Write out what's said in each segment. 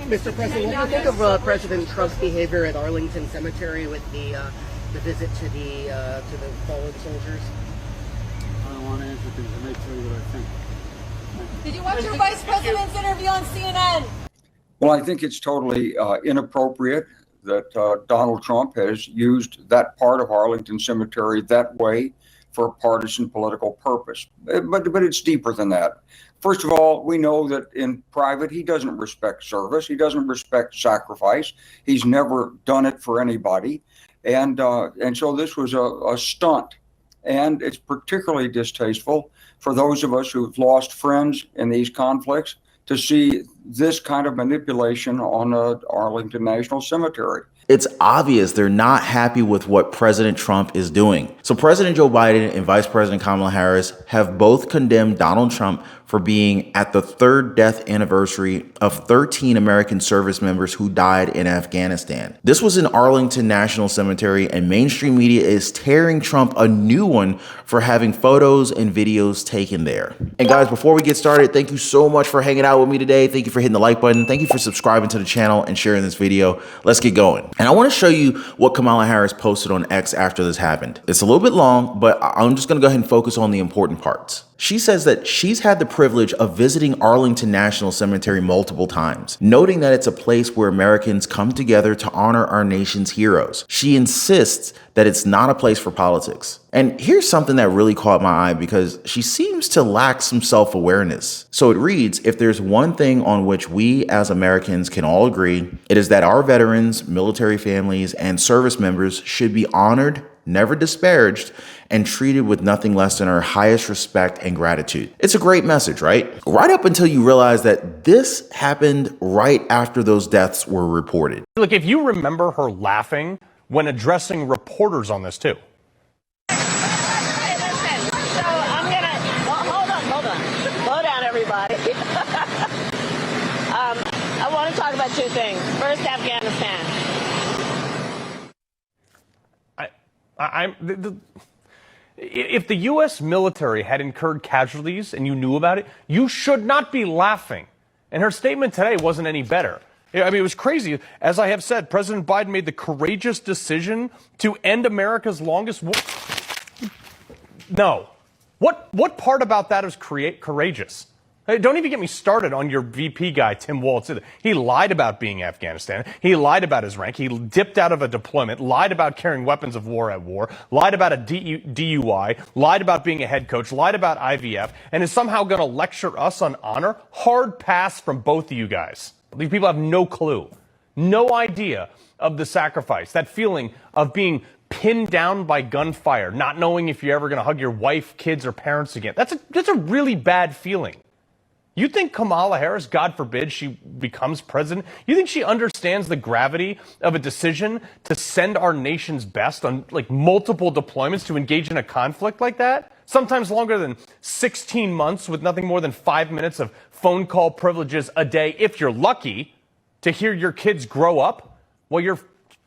Mr. President, what do you think of President Trump's behavior at Arlington Cemetery with the visit to the fallen soldiers? I don't want to answer things. I may tell you what I think. Did you watch your vice president's interview on CNN? Well, I think it's totally inappropriate that Donald Trump has used that part of Arlington Cemetery that way for a partisan political purpose. But it's deeper than that. First of all, we know that in private, he doesn't respect service. He doesn't respect sacrifice. He's never done it for anybody. And so this was a stunt. And it's particularly distasteful for those of us who've lost friends in these conflicts to see this kind of manipulation on Arlington National Cemetery. It's obvious they're not happy with what President Trump is doing. So President Joe Biden and Vice President Kamala Harris have both condemned Donald Trump for being at the third death anniversary of 13 American service members who died in Afghanistan. This was in Arlington National Cemetery, and mainstream media is tearing Trump a new one for having photos and videos taken there. And guys, before we get started, thank you so much for hanging out with me today. Thank you for hitting the like button. Thank you for subscribing to the channel and sharing this video. Let's get going. And I want to show you what Kamala Harris posted on X after this happened. It's a little bit long, but I'm just going to go ahead and focus on the important parts. She says that she's had the privilege of visiting Arlington National Cemetery multiple times, noting that it's a place where Americans come together to honor our nation's heroes. She insists that it's not a place for politics. And here's something that really caught my eye because she seems to lack some self-awareness. So it reads, if there's one thing on which we as Americans can all agree, it is that our veterans, military families, and service members should be honored, never disparaged, and treated with nothing less than our highest respect and gratitude. It's a great message, right? Right up until you realize that this happened right after those deaths were reported. Look, if you remember her laughing when addressing reporters on this too. Hey, listen, so I'm gonna, hold on. Slow down, everybody. I want to talk about two things. First, Afghanistan. If the U.S. military had incurred casualties and you knew about it, you should not be laughing. And her statement today wasn't any better. I mean, it was crazy. As I have said, President Biden made the courageous decision to end America's longest war. No. What part about that is courageous? Don't even get me started on your VP guy, Tim Walz. He lied about being in Afghanistan. He lied about his rank. He dipped out of a deployment, lied about carrying weapons of war at war, lied about a DUI, lied about being a head coach, lied about IVF, and is somehow going to lecture us on honor. Hard pass from both of you guys. These people have no clue, no idea of the sacrifice, that feeling of being pinned down by gunfire, not knowing if you're ever going to hug your wife, kids, or parents again. That's a really bad feeling. You think Kamala Harris, God forbid she becomes president, you think she understands the gravity of a decision to send our nation's best on like multiple deployments to engage in a conflict like that? Sometimes longer than 16 months with nothing more than 5 minutes of phone call privileges a day, if you're lucky, to hear your kids grow up while you're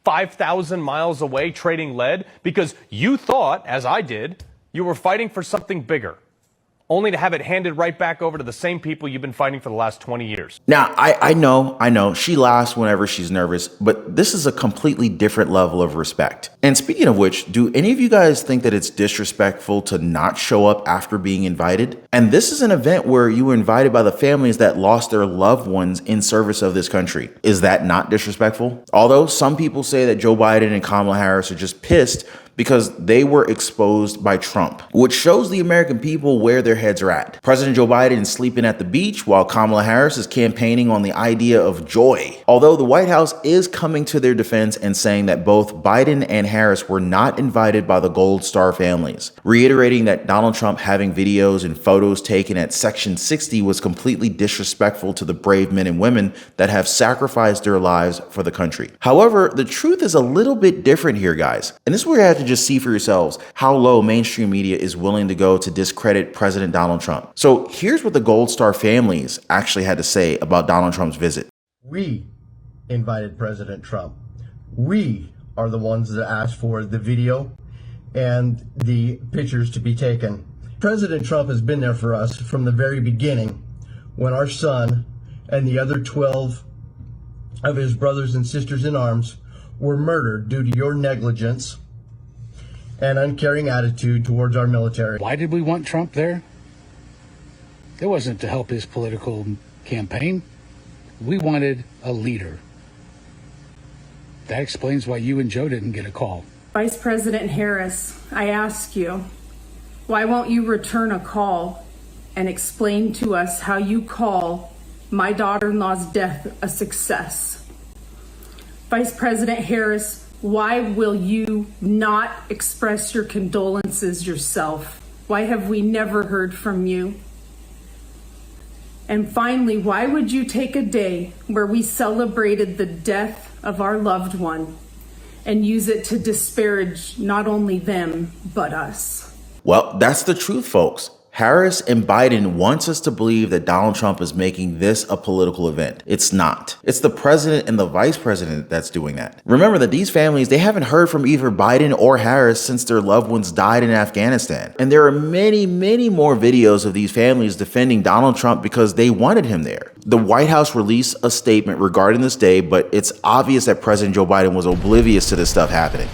5,000 miles away trading lead because you thought, as I did, you were fighting for something bigger, only to have it handed right back over to the same people you've been fighting for the last 20 years. Now, I know she laughs whenever she's nervous, but this is a completely different level of respect. And speaking of which, do any of you guys think that it's disrespectful to not show up after being invited? And this is an event where you were invited by the families that lost their loved ones in service of this country. Is that not disrespectful? Although some people say that Joe Biden and Kamala Harris are just pissed because they were exposed by Trump, which shows the American people where their heads are at. President Joe Biden is sleeping at the beach while Kamala Harris is campaigning on the idea of joy. Although the White House is coming to their defense and saying that both Biden and Harris were not invited by the Gold Star families, reiterating that Donald Trump having videos and photos taken at Section 60 was completely disrespectful to the brave men and women that have sacrificed their lives for the country. However, the truth is a little bit different here, guys. And this is where you have to just see for yourselves how low mainstream media is willing to go to discredit President Donald Trump. So here's what the Gold Star families actually had to say about Donald Trump's visit. We invited President Trump. We are the ones that asked for the video and the pictures to be taken. President Trump has been there for us from the very beginning when our son and the other 12 of his brothers and sisters in arms were murdered due to your negligence and uncaring attitude towards our military. Why did we want Trump there? It wasn't to help his political campaign. We wanted a leader. That explains why you and Joe didn't get a call. Vice President Harris, I ask you, why won't you return a call and explain to us how you call my daughter-in-law's death a success? Vice President Harris, why will you not express your condolences yourself? Why have we never heard from you? And finally, why would you take a day where we celebrated the death of our loved one and use it to disparage not only them, but us? Well, that's the truth, folks. Harris and Biden wants us to believe that Donald Trump is making this a political event. It's not. It's the president and the vice president that's doing that. Remember that these families, they haven't heard from either Biden or Harris since their loved ones died in Afghanistan. And there are many, many more videos of these families defending Donald Trump because they wanted him there. The White House released a statement regarding this day, but it's obvious that President Joe Biden was oblivious to this stuff happening.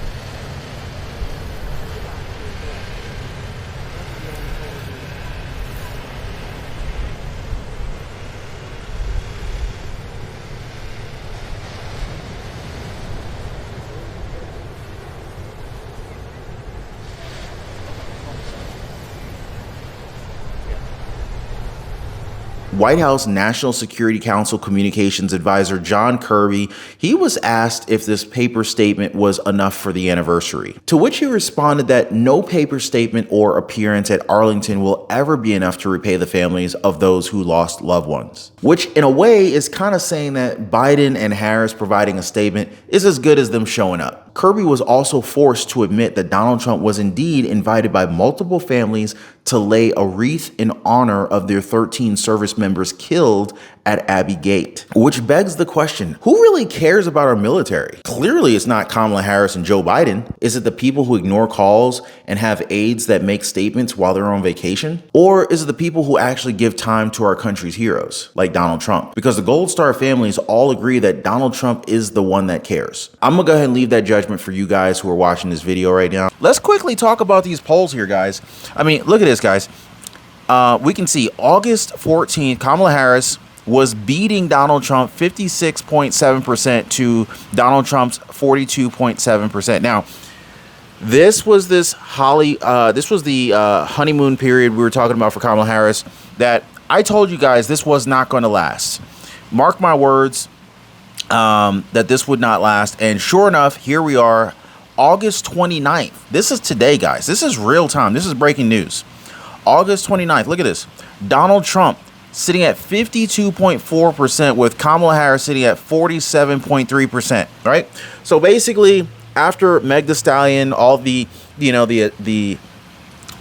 White House National Security Council Communications Advisor John Kirby, he was asked if this paper statement was enough for the anniversary, to which he responded that no paper statement or appearance at Arlington will ever be enough to repay the families of those who lost loved ones. Which in a way is kind of saying that Biden and Harris providing a statement is as good as them showing up. Kirby was also forced to admit that Donald Trump was indeed invited by multiple families to lay a wreath in honor of their 13 service members killed at Abbey Gate. Which begs the question, who really cares about our military? Clearly it's not Kamala Harris and Joe Biden. Is it the people who ignore calls and have aides that make statements while they're on vacation? Or is it the people who actually give time to our country's heroes, like Donald Trump? Because the Gold Star families all agree that Donald Trump is the one that cares. I'm gonna go ahead and leave that judgment for you guys who are watching this video right now. Let's quickly talk about these polls here, guys. I mean, look at this, guys. We can see August 14th, Kamala Harris was beating Donald Trump 56.7% to Donald Trump's 42.7%. Now, this was the honeymoon period we were talking about for Kamala Harris that I told you guys this was not going to last. Mark my words, that this would not last. And sure enough, here we are, August 29th. This is today, guys. This is real time. This is breaking news. August 29th. Look at this. Donald Trump sitting at 52.4% with Kamala Harris sitting at 47.3%, right? So basically, after Meg Thee Stallion, all the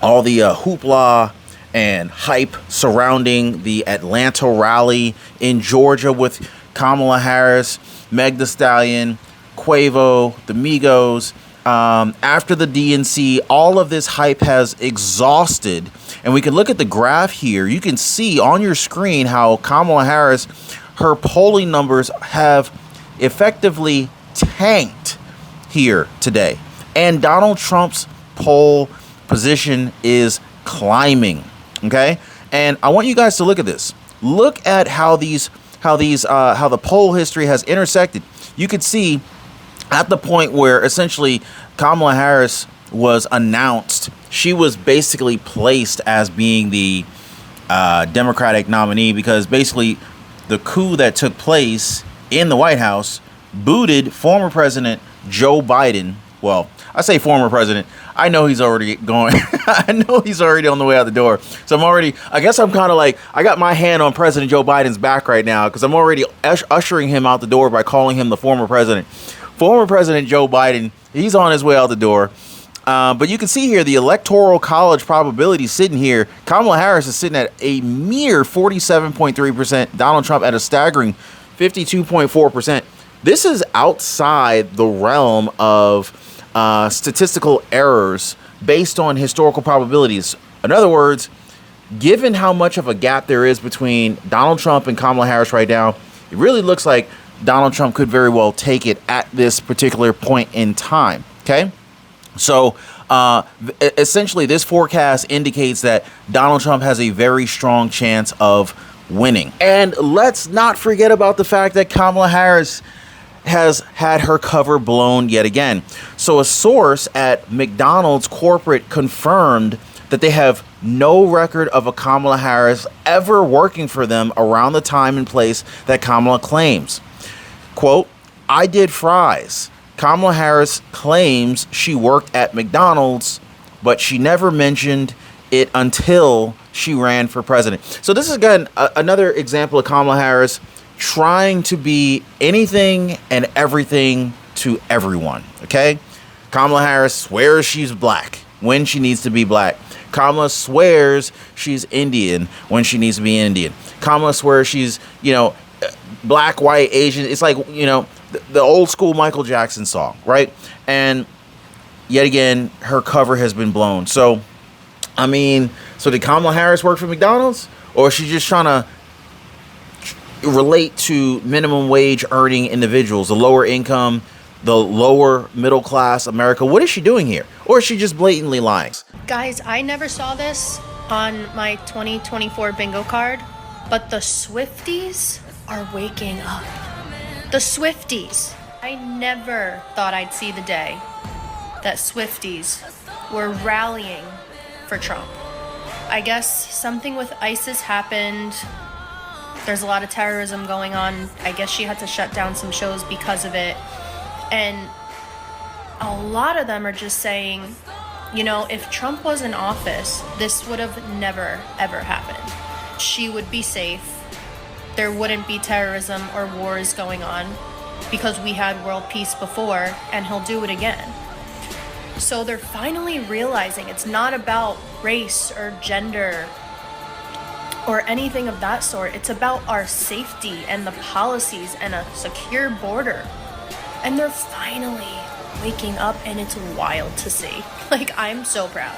hoopla and hype surrounding the Atlanta rally in Georgia with Kamala Harris, Meg Thee Stallion, Quavo, the Migos, after the DNC, all of this hype has exhausted. And we can look at the graph here. You can see on your screen how Kamala Harris, her polling numbers have effectively tanked here today. And Donald Trump's poll position is climbing. Okay? And I want you guys to look at this. Look at how the poll history has intersected. You could see at the point where essentially Kamala Harris was announced, she was basically placed as being the Democratic nominee because basically the coup that took place in the White House booted former President Joe Biden. Well, I say former president. I know he's already going. I know he's already on the way out the door. So I guess I'm kind of like, I got my hand on President Joe Biden's back right now because I'm already ushering him out the door by calling him the former president. Former President Joe Biden, he's on his way out the door. But you can see here the electoral college probability sitting here. Kamala Harris is sitting at a mere 47.3%. Donald Trump at a staggering 52.4%. This is outside the realm of statistical errors based on historical probabilities. In other words, given how much of a gap there is between Donald Trump and Kamala Harris right now, it really looks like Donald Trump could very well take it at this particular point in time. Okay. So essentially, this forecast indicates that Donald Trump has a very strong chance of winning. And let's not forget about the fact that Kamala Harris has had her cover blown yet again. So a source at McDonald's corporate confirmed that they have no record of a Kamala Harris ever working for them around the time and place that Kamala claims. Quote, "I did fries. Kamala Harris claims she worked at McDonald's, but she never mentioned it until she ran for president." So this is, again, another example of Kamala Harris trying to be anything and everything to everyone, okay? Kamala Harris swears she's black when she needs to be black. Kamala swears she's Indian when she needs to be Indian. Kamala swears she's, black, white, Asian. It's like, the old school Michael Jackson song, right? And yet again, her cover has been blown. So, did Kamala Harris work for McDonald's? Or is she just trying to relate to minimum wage earning individuals, the lower income, the lower middle class America? What is she doing here? Or is she just blatantly lying? Guys, I never saw this on my 2024 bingo card, but the Swifties are waking up. The Swifties. I never thought I'd see the day that Swifties were rallying for Trump. I guess something with ISIS happened. There's a lot of terrorism going on. I guess she had to shut down some shows because of it. And a lot of them are just saying, if Trump was in office, this would have never, ever happened. She would be safe. There wouldn't be terrorism or wars going on because we had world peace before, and he'll do it again. So they're finally realizing it's not about race or gender or anything of that sort. It's about our safety and the policies and a secure border. And they're finally waking up, and it's wild to see. I'm so proud.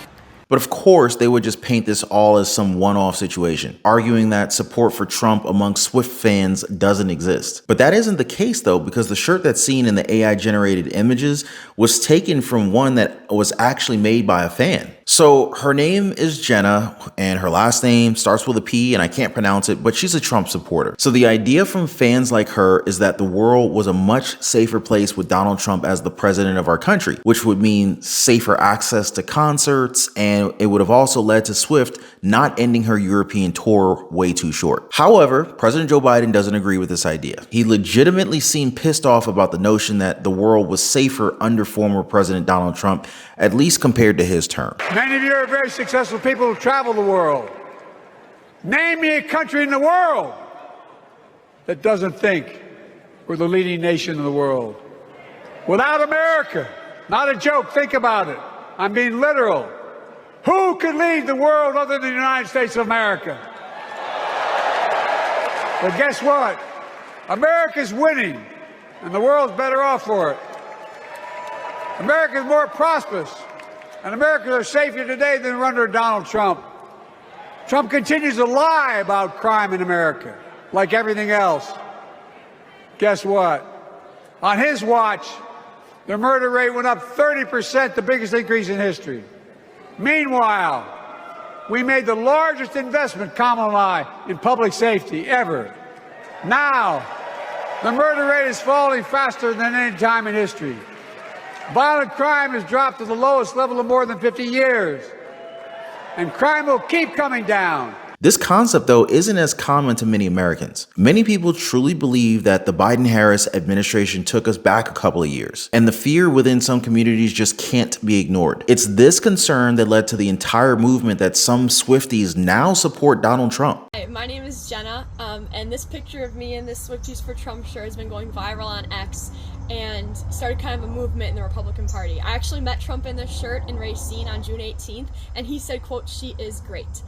But of course, they would just paint this all as some one-off situation, arguing that support for Trump among Swift fans doesn't exist. But that isn't the case, though, because the shirt that's seen in the AI-generated images was taken from one that was actually made by a fan. So her name is Jenna, and her last name starts with a P, and I can't pronounce it, but she's a Trump supporter. So the idea from fans like her is that the world was a much safer place with Donald Trump as the president of our country, which would mean safer access to concerts, and it would have also led to Swift not ending her European tour way too short. However, President Joe Biden doesn't agree with this idea. He legitimately seemed pissed off about the notion that the world was safer under former President Donald Trump, at least compared to his term. Many of you are very successful people who travel the world. Name me a country in the world that doesn't think we're the leading nation in the world. Without America, not a joke, think about it. I'm being literal. Who could lead the world other than the United States of America? But guess what? America's winning, and the world's better off for it. America's more prosperous, and Americans are safer today than under Donald Trump. Trump continues to lie about crime in America, like everything else. Guess what? On his watch, the murder rate went up 30%, the biggest increase in history. Meanwhile, we made the largest investment, Kamala and I, in public safety ever. Now, the murder rate is falling faster than any time in history. Violent crime has dropped to the lowest level in more than 50 years. And crime will keep coming down. This concept, though, isn't as common to many Americans. Many people truly believe that the Biden-Harris administration took us back a couple of years, and the fear within some communities just can't be ignored. It's this concern that led to the entire movement that some Swifties now support Donald Trump. Hi, my name is Jenna, and this picture of me in this Swifties for Trump shirt has been going viral on X and started kind of a movement in the Republican Party. I actually met Trump in this shirt in Racine on June 18th, and he said, quote, "She is great."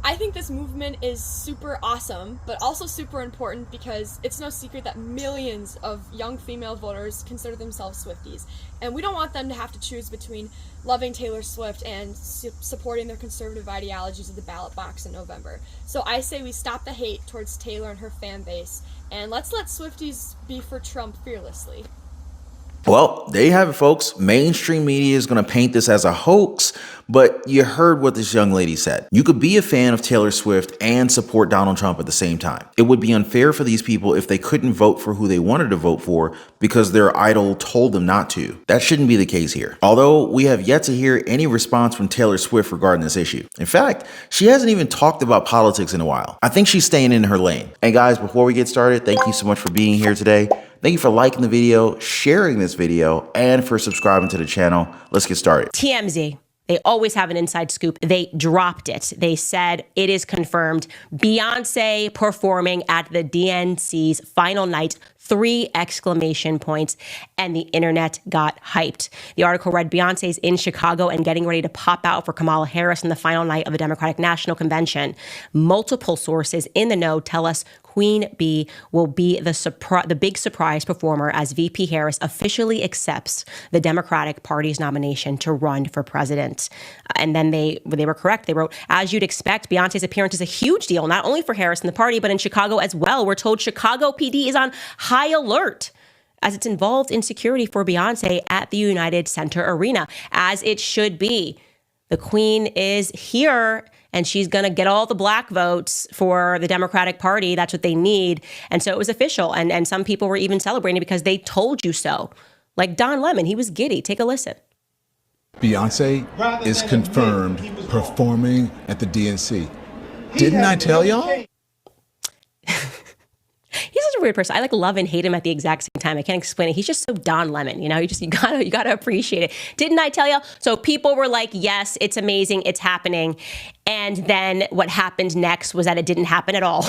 I think this movement is super awesome, but also super important because it's no secret that millions of young female voters consider themselves Swifties. And we don't want them to have to choose between loving Taylor Swift and supporting their conservative ideologies at the ballot box in November. So I say we stop the hate towards Taylor and her fan base, and let's let Swifties be for Trump fearlessly. Well, there you have it, folks. Mainstream media is going to paint this as a hoax, but you heard what this young lady said. You could be a fan of Taylor Swift and support Donald Trump at the same time. It would be unfair for these people if they couldn't vote for who they wanted to vote for because their idol told them not to. That shouldn't be the case here. Although we have yet to hear any response from Taylor Swift regarding this issue. In fact, she hasn't even talked about politics in a while. I think she's staying in her lane. And guys, before we get started, thank you so much for being here today. Thank you for liking the video, sharing this video, and for subscribing to the channel. Let's get started. TMZ. They always have an inside scoop. They dropped it. They said it is confirmed. Beyonce performing at the DNC's final night, 3 exclamation points, and the internet got hyped. The article read, Beyonce's in Chicago and getting ready to pop out for Kamala Harris in the final night of the Democratic National Convention. Multiple sources in the know tell us Queen Bee will be the big surprise performer as VP Harris officially accepts the Democratic Party's nomination to run for president. And then they were correct. They wrote, as you'd expect, Beyonce's appearance is a huge deal, not only for Harris and the party, but in Chicago as well. We're told Chicago PD is on high alert as it's involved in security for Beyonce at the United Center Arena, as it should be. The Queen is here, and she's going to get all the black votes for the Democratic Party. That's what they need. And so it was official. And some people were even celebrating because they told you so. Like Don Lemon, he was giddy. Take a listen. Beyonce is confirmed performing at the DNC. Didn't I tell y'all? He's such a weird person. I like love and hate him at the exact same time. I can't explain it. He's just so Don Lemon, you know. You gotta appreciate it. Didn't I tell you? So people were like, "Yes, it's amazing, it's happening," and then what happened next was that it didn't happen at all.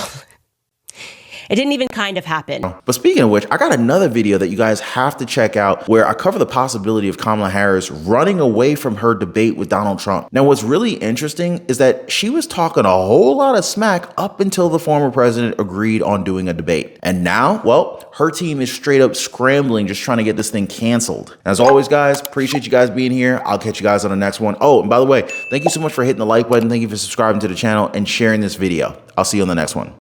It didn't even kind of happen. But speaking of which, I got another video that you guys have to check out where I cover the possibility of Kamala Harris running away from her debate with Donald Trump. Now, what's really interesting is that she was talking a whole lot of smack up until the former president agreed on doing a debate. And now, well, her team is straight up scrambling, just trying to get this thing canceled. As always, guys, appreciate you guys being here. I'll catch you guys on the next one. Oh, and by the way, thank you so much for hitting the like button. Thank you for subscribing to the channel and sharing this video. I'll see you on the next one.